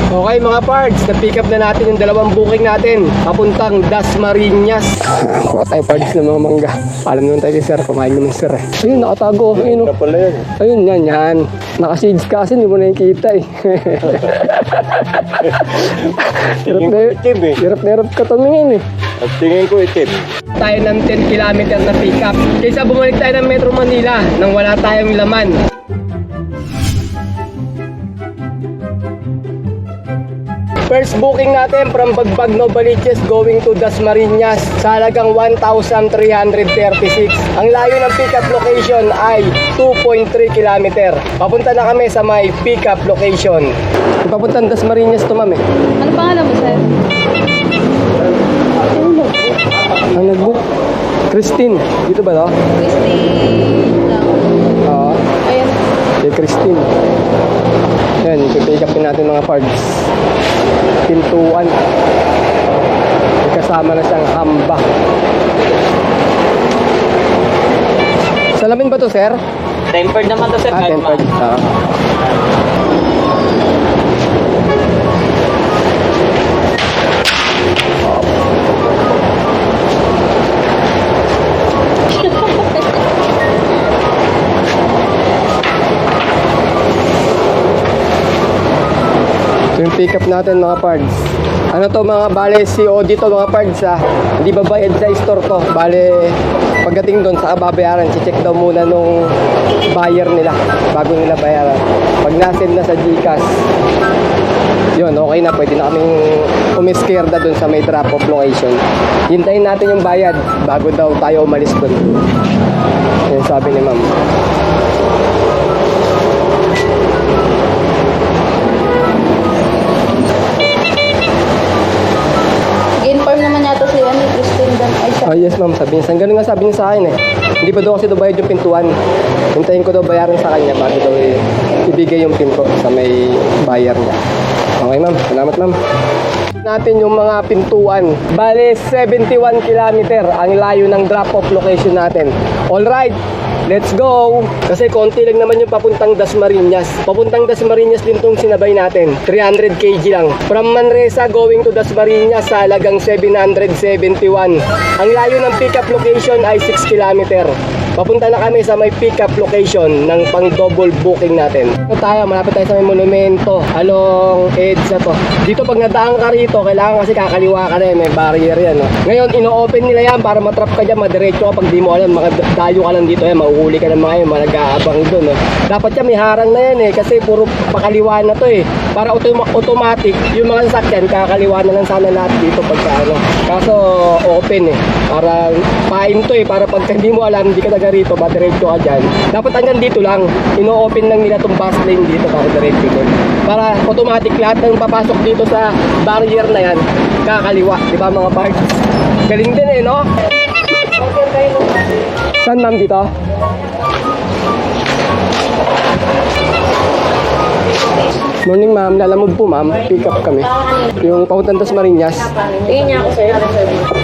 Okay mga parts, na-pick up na natin yung dalawang booking natin papuntang Dasmariñas. Kuha tayo parts ng mga mangga. Alam naman tayo sir, kumain naman sir eh. Ayun, nakatago. Ayun, ayun yan. Naka-shades kasi, hindi mo na yung kita eh. Hirap na hirap ka tumingin eh. At tingin ko itim. Tayo ng 10 kilometer na pick up. Kaysa bumalik tayo ng Metro Manila nang wala tayong laman. First booking natin from Bagbag, Novaliches going to Dasmariñas sa halagang 1,336. Ang layo ng pickup location ay 2.3 km. Papunta na kami sa may pickup location. Papuntang Dasmariñas to ma'am eh. Ano pangalan mo, sir? Ang nag-book? Christine. Dito ba to? Christine lang. Oo. Ayan. Kay Christine. Yan, ipipick upin natin mga parts. Pintuan. May kasama na siyang hamba. Salamin ba to, sir? Tempered naman to, sir. Tempered. Ito yung pick up natin mga parts. Ano to mga bale COD to mga parts ha. Hindi babayad sa store to. Bale pagdating doon sa babayaran, check daw muna nung buyer nila bago nila bayaran. Pag nasend na sa GCash, yun, okay na. Pwede na kaming umiskerda doon sa may drop off location. Hintayin natin yung bayad bago daw tayo umalis doon. Yan sabi ni ma'am. Inform naman yata si Christine dan ay siya. Yes ma'am, sabi niya. Ganun nga sabi niya sa akin eh. Hindi pa daw kasi daw bayad yung pintuan. Hintayin ko daw bayaran sa kanya bago daw ibigay yung pinto sa may buyer niya. Okay ma'am, salamat ma'am. Natin yung mga pintuan. Bale, 71 km ang layo ng drop-off location natin. Alright, let's go! Kasi konti lang naman yung papuntang Dasmariñas. Papuntang Dasmariñas din tong sinabay natin. 300 kg lang. From Manresa going to Dasmariñas sa halagang 771. Ang layo ng pickup location ay 6 km. Papunta na kami sa may pickup location ng pang double booking natin. Ito tayo, malapit tayo sa may monumento along EDSA to. Dito pag nadaan ka rito, kailangan kasi kakaliwa ka na, may barrier yan. No? Ngayon, ino-open nila yan para matrap ka dyan, madiretso ka pag di mo alam, makadayo ka lang dito, mahuhuli ka ng mga yun, nag-aabang doon. No? Dapat yan, may harang na yan kasi puro pakaliwa na to Para automatic, yung mga sasakyan, kakaliwa na lang sana lahat dito pagka Kaso, open para pain to para pag hindi mo alam, hindi ka rito, madiretso ka dyan. Dapat hanggang dito lang, ino-open lang nila itong bus lane dito para diretso doon. Para automatic lahat ng papasok dito sa barrier na yan, kakaliwa. Diba mga parts? Galing din no? Saan ma'am dito? Morning ma'am, lalamog po ma'am, pick up kami. Yung papuntang Dasmariñas. Tingin niya ako sa'yo.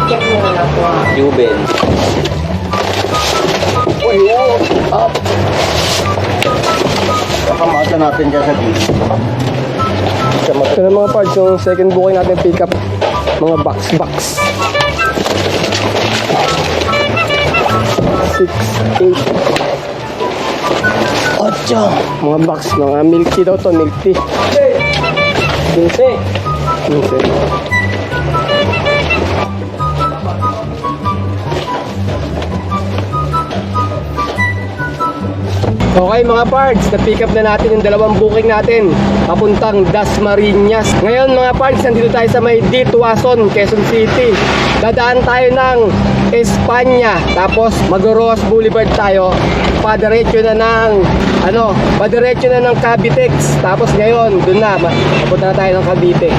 Check mo na po. Juben. Up. Kakamata natin dyan sa dito. Ito na mga parts, yung second booking natin pick up. Mga box. 6, 8. 8. Mga box, mga milk tea daw to, milk tea. 15. Okay mga parts, na-pick up na natin yung dalawang booking natin papuntang Dasmariñas. Ngayon mga parts, nandito tayo sa may D. Tuason, Quezon City. Dadaan tayo ng Espanya, tapos Mag-Roas Boulevard tayo. Padiretso na ng Cavitex. Tapos ngayon, dun na, papunta na tayo ng Cavite.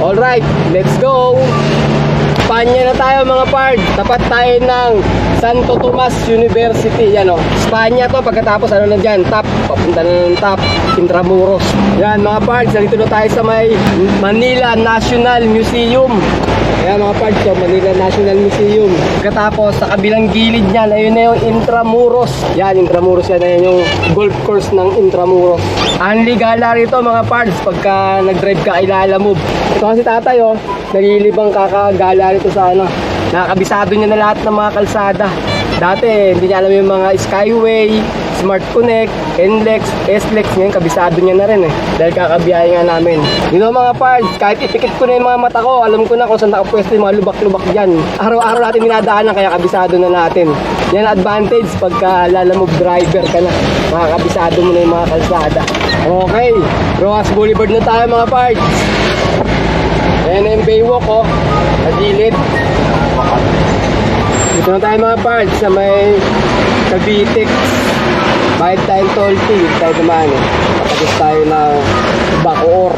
Alright, let's go! Espanya na tayo mga pards. Tapat tayo ng Santo Tomas University. Yan o. Espanya to. Pagkatapos ano na dyan? Top. Papunta na ng top. Intramuros. Yan mga pards. Dito na tayo sa may Manila National Museum. Ayan mga pards. So, Manila National Museum. Pagkatapos sa kabilang gilid niyan. Ayun na yung Intramuros. Yan. Intramuros yan. Ayun yung golf course ng Intramuros. Ang ligala rito mga pards. Pagka nag-drive ka kay Lalamove. Ito kasi tatay oh. Nalilibang kakagala rito sa ano. Nakakabisado niya na lahat ng mga kalsada. Dati, hindi niya alam yung mga Skyway, Smart Connect, NLEX, SLEX. Ngayon, kabisado niya na rin eh. Dahil kakabiyahe nga namin. You know mga pards, kahit ipikit ko na yung mga mata ko, alam ko na kung saan nakapwesto yung mga lubak-lubak dyan. Araw-araw natin dinadaanan, kaya kabisado na natin. Yan ang advantage pagka Lalamove driver ka na. Makakabisado mo na yung mga kalsada. Okay, Rojas Boulevard na tayo mga pards. Ayan na yung Baywalk oh, sa gilid. Dito na tayo mga pards sa may Cavite. Bayad tayong toll fee, tayo naman eh. Tapos tayo ng Bacoor.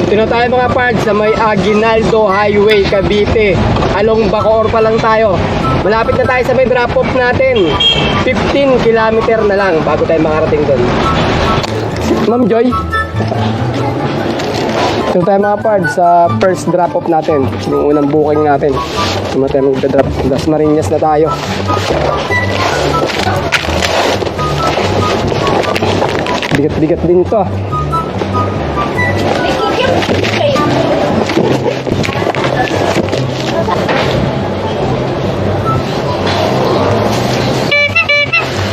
Dito na tayo mga pards sa may Aguinaldo Highway, Cavite. Along Bacoor pa lang tayo. Malapit na tayo sa may drop-off natin. 15 kilometer na lang bago tayo makarating doon. Ma'am Joy. Ito tayo mga pards sa first drop-off natin. Yung unang booking natin. Ito tayo magdadrop. Dasmariñas na tayo. Bigat-bigat din ito.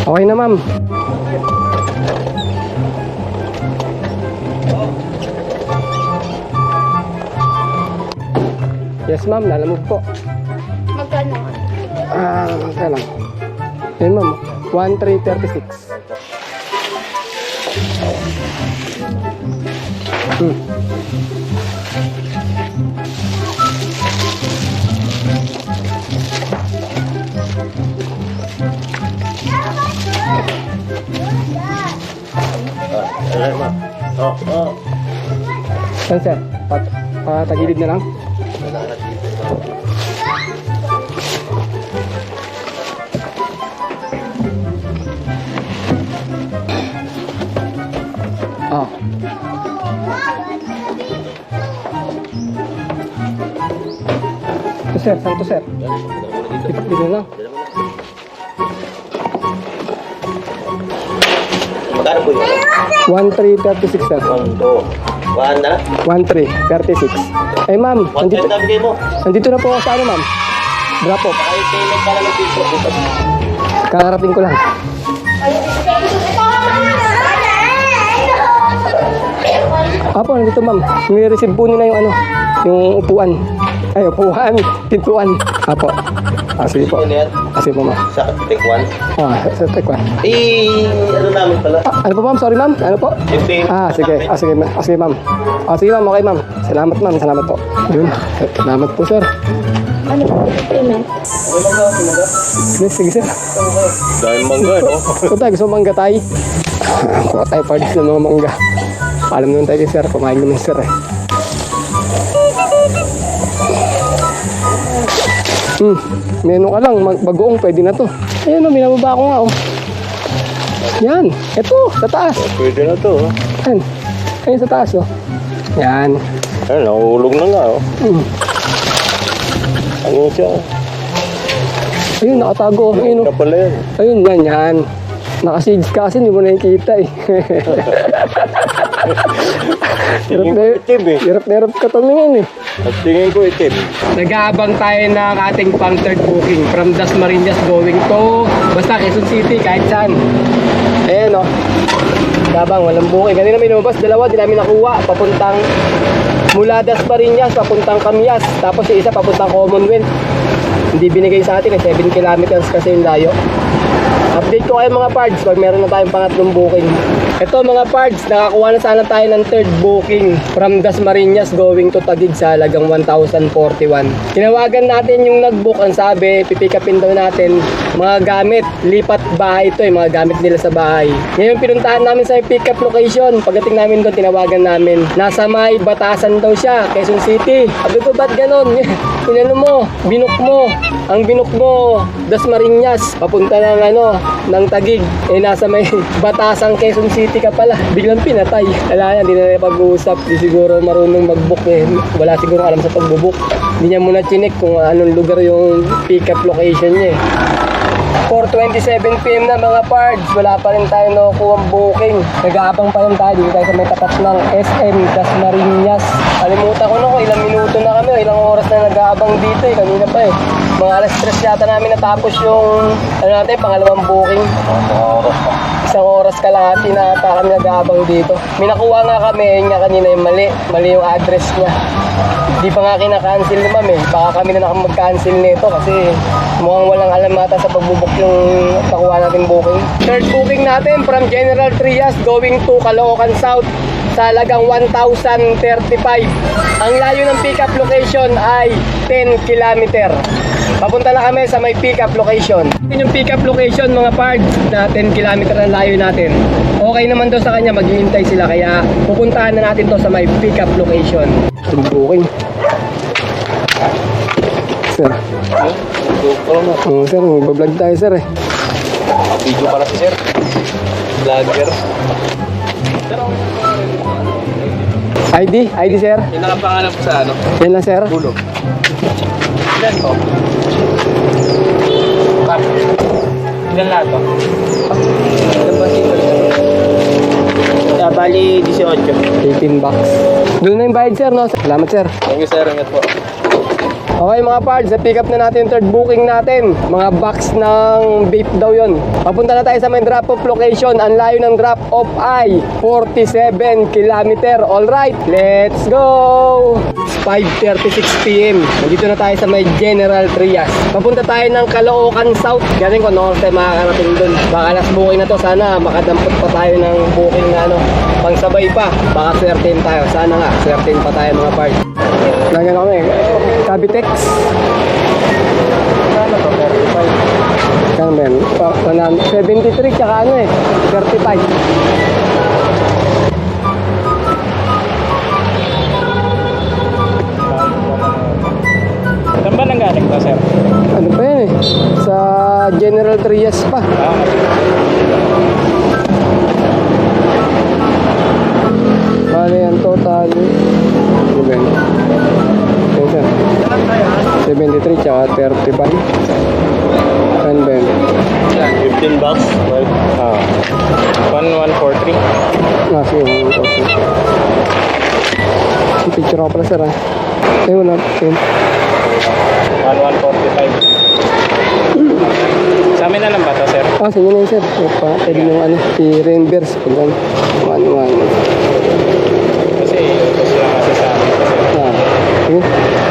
Okay na ma'am. Yes ma'am, Lalamove po. Magkano? Kaya lang. Yan ma'am, 1336. Saan sir? Patagilid na lang? Oh. Ito sir, saan to sir? Dito na lang. Magkano po yun? 1336 sir. 1, 2, 1 na? 1336. Eh ma'am, 1 nandito, na bigay mo. nandito na po ako sa ano ma'am? Drop off. Ay, payment pala ng piso. Kakarating ko lang. Apo, nandito ma'am. Nire-receive po nila yung ano, yung upuan. Ay, upuan, pintuan. Apo. Sige po. Ano yan? Sige po ma'am. Sa take 1. Sa tekwan. Ano namin pala? Ano po ma'am? Sorry ma'am. Ano po? Yung payment. Sige. Sige ma'am. Sige ma'am. Sige ma'am. Okay ma'am. Salamat ma'am. Salamat po. Yun. Salamat po sir. Ano po? Payment? Sige sir. Dahil mangga, no? Kung tayo gusto mangga tayo. Kuha tayo parties ng mga mangga. Alam naman tayo sir. Kumain naman sir eh. Menu ka lang. Bagoong pwede na to. Ayan o. Minababa ko nga o. Yan. Ito. Sa taas. Pwede na to. Yan. Ayun sa taas o. Yan. Ayun, nahulog na nga, oh. Ano siya? Ayun. Nakatago. Ayun o. Kapala yan. Ayun. Yan. Naka-shades ka kasi hindi mo na nakikita eh. Hirap na hirap ka tumingin eh. At tingin ko itim. Nag-aabang tayo ng ating pang third booking from Dasmariñas going to basta Quezon City, kahit saan. Ayan o. Nag-aabang, walang booking. Kanina may lumabas, dalawa, di namin nakuha. Papuntang mula Dasmariñas, papuntang Camias. Tapos yung isa, papuntang Commonwealth. Hindi binigay sa atin, 7 kilometers kasi yung layo. Update ko kayo mga parts pag meron na tayong pangatlong booking. Ito mga parts, nakakuha na sana tayo ng third booking from Dasmariñas going to Taguig sa halagang 1,041. Tinawagan natin yung nag-book, ang sabi, pipick upin daw natin mga gamit, lipat bahay ito mga gamit nila sa bahay. Ngayon pinuntahan namin sa pick up location. Pagdating namin doon, tinawagan namin. Nasa may Batasan daw siya, Quezon City. Sabi ko, ba't ganon? Inano mo, binok mo. Ang binok mo, Dasmariñas, papunta ng ng Taguig. Nasa may Batasan, Quezon City ka pala. Biglang pinatay. Wala yan, hindi na pag-uusap. Di siguro marunong mag-book Wala siguro alam sa pag-book. Hindi niya muna chinek kung anong lugar yung pick up location niya 4:27 PM na mga pards, wala pa rin tayo nakukuha booking. Nag-aabang pa rin tayo dito tayo sa may tapat ng SM Dasmariñas. Kalimutan ko na kung ilang minuto na kami, ilang oras na nag-aabang dito kanina pa Mga alas 3 yata namin natapos yung pangalawang booking. Isang oras kalahati na ata kami nag-aabang dito. May nakuha nga kami, yun nga kanina yung mali yung address niya. Di pa nga kinakancel ni ma'am Baka kami na mag-cancel nito kasi mukhang walang alam ata sa pagbubuk yung nakuha natin booking. Third booking natin from General Trias going to Caloocan South sa halagang 1,035. Ang layo ng pick up location ay 10 kilometer. Papunta na kami sa may pick up location. Yung pick up location mga parts na 10 kilometer ang layo natin. Okay naman daw sa kanya, maghihintay sila kaya pupuntahan na natin to sa may pick up location. Third booking. Sir. Oo sir, mag-vlog tayo sir Video pala si sir. Vlogger. ID sir? Yung nakapangalan po sa Yan lang sir? Bulo. Ilan to? Ilan lahat to? Bali 18. 18 bucks. Doon na yung bayad sir, no? Salamat sir. Thank you sir, ingat po. Okay mga parts, na-pick up na natin yung third booking natin. Mga box ng vape daw yon. Papunta na tayo sa may drop-off location. Ang layo ng drop-off ay 47 kilometer. Alright, let's go! 5:36 PM. Nandito na tayo sa may General Trias. Papunta tayo ng Caloocan South. Galing ko, no? Tayo makakarating doon. Baka last booking na to. Sana makadampot pa tayo ng booking na pangsabay pa. Baka swertein tayo. Sana nga, swertein pa tayo mga parts. Lagyan kami. Cavitex. Ano to? 35. Kano ba yan? 73 tsaka 35. Saan ba nanggaling to sir? Ano pa yan Sa General Trias pa. Ano yan total? Ano ba yan? Yan sir. 73 tsaka 35. Ano ba yan? 15 bucks. Right. 1143. Sige, yung picture ko pala sir wala. 1145. Sa amin na lang ba to sir? Sa inyo na yun sir. Pwede yung i-reimburse kung ano. Kasi ubos lang kasi sa amin. Sige.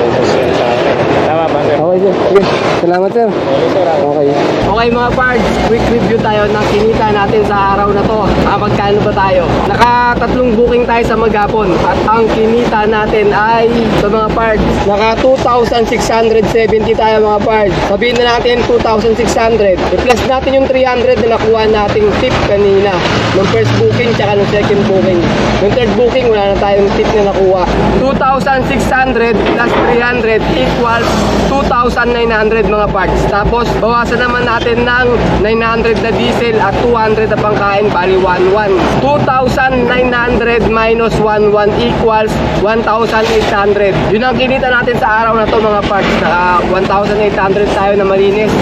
Ubos yan sa amin. Tama ba sir? Okay sir. Sige. Salamat sir. Okay sir. Okay. Okay mga parts, quick review tayo ng kinita natin sa araw na to. Magkano ba tayo? Naka-3 booking tayo sa maghapon at ang kinita natin ay sa mga parts, naka 2,670 tayo mga parts. Sabihin na natin 2,600. I-plus natin yung 300 na nakuha nating tip kanina. Nung first booking tsaka nung second booking. Nung third booking wala na tayong tip na nakuha. 2,600 plus 300 equals 2,900 mga parts. Tapos bawasan naman natin ng 900 na diesel at 200 na pangkain, bali 1,100. 2,900 minus 1,100 equals 1,800. Yun ang kinita natin sa araw na to mga parts. Naka 1,800 tayo na malinis.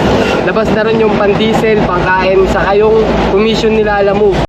Labas na rin yung pan diesel, pangkain, saka yung commission nila Alamove.